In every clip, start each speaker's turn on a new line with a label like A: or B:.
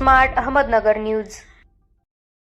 A: Smart Ahmednagar news.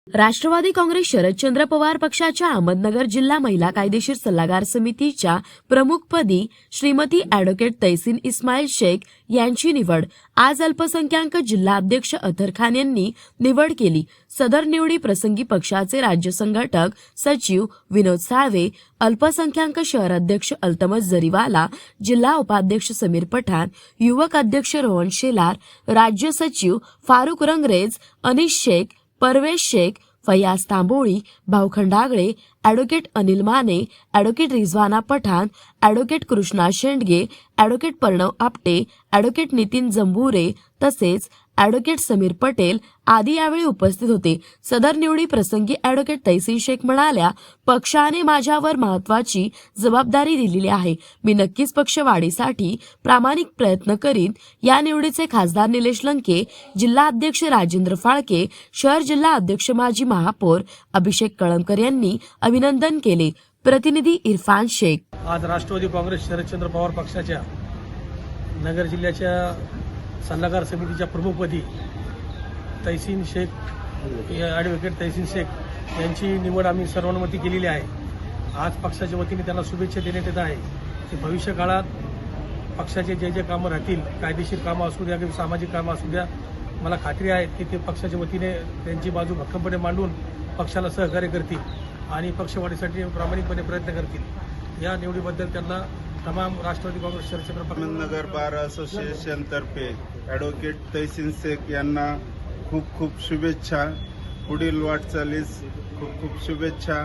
B: Rashtravadi Congress Sharadchandra Pawar पक्षाच्या अहमदनगर जिल्हा महिला कायदेशीर सल्लागार समितीच्या प्रमुखपदी श्रीमती अॅडव्होकेट तैसीन इस्माईल शेख यांची निवड आज अल्पसंख्याक जिल्हा अध्यक्ष अतर खान यांनी निवड केली। सदर निवडी प्रसंगी पक्षाचे राज्य संघटक सचिव विनोद साळवे, अल्पसंख्याक शहर अध्यक्ष अल्तमस जरीवाला, जिल्हा उपाध्यक्ष समीर पठाण, युवक अध्यक्ष रोहन शेलार, राज्य सचिव फारुख रंगरेज, अनिश Shaikh, Parvesh Shaikh, Fayaz Tamboli, Bhaukhand Agale, advocate Anil Mane, advocate Rizwana Pathan, advocate Krishna Shendge, advocate Pranav Apte, advocate Nitin Jambure तसेच अॅडव्होकेट समीर पटेल आदी यावेळी उपस्थित होते। सदर निवडी प्रसंगी अॅडव्होकेट तैसीन शेख म्हणाल्या, पक्षाने माझ्यावर महत्वाची जबाबदारी दिलेली आहे। मी नक्कीच पक्षवाढीसाठी प्रामाणिक प्रयत्न करीन। या निवडीचे खासदार निलेश लंके, जिल्हा अध्यक्ष राजेंद्र फाळके, शहर जिल्हा अध्यक्ष माजी महापौर अभिषेक कळमकर यांनी अभिनंदन केले। प्रतिनिधी इरफान शेख।
C: आज राष्ट्रवादी काँग्रेस शरदचंद्र पवार पक्षाच्या नगर जिल्ह्याच्या सल्लागार समितीच्या प्रमुखपदी तैसीन शेख ॲडव्होकेट तैसीन शेख यांची निवड आम्ही सर्वानुमती केलेली आहे। आज पक्षाच्या वतीने त्यांना शुभेच्छा देण्यात येत आहे की भविष्य काळात पक्षाचे जे जे कामं राहतील, कायदेशीर कामं असू द्या किंवा सामाजिक कामं असू द्या, मला खात्री आहे की ते पक्षाच्या वतीने त्यांची बाजू भक्कमपणे मांडून पक्षाला सहकार्य करतील आणि पक्षवाढीसाठी प्रामाणिकपणे प्रयत्न करतील। या निवडीबद्दल त्यांना तमाम राष्ट्रवादी काँग्रेस शरदचंद्र
D: अहमदनगर बार असोसिएशन तर्फे ॲडव्होकेट तैसीन शेख यांना खूप खूप शुभेच्छा। पुढील वाटचालीस खूप खूप शुभेच्छा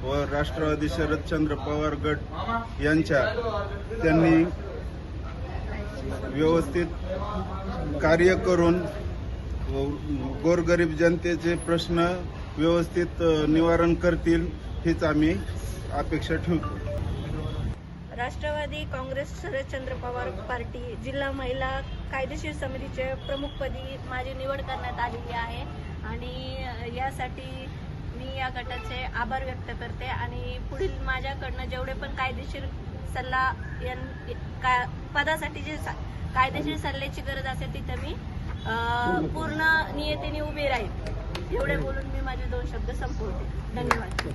D: व राष्ट्रवादी शरदचंद्र पवार गट यांच्या त्यांनी व्यवस्थित कार्य करून गोरगरीब जनतेचे प्रश्न व्यवस्थित निवारण करतील हीच आम्ही अपेक्षा ठेवतो।
E: राष्ट्रवादी काँग्रेस शरदचंद्र पवार पार्टी जिल्हा महिला कायदेशीर समितीचे प्रमुखपदी माझी निवड करण्यात आलेली आहे आणि यासाठी मी या गटाचे आभार व्यक्त करते आणि पुढील माझ्याकडनं जेवढे पण कायदेशीर सल्ला पदासाठी जे कायदेशीर सल्ल्याची गरज असेल तिथे मी पूर्ण नियतीने उभी राहील। एवढे बोलून मी माझे 2 शब्द संपवते। धन्यवाद।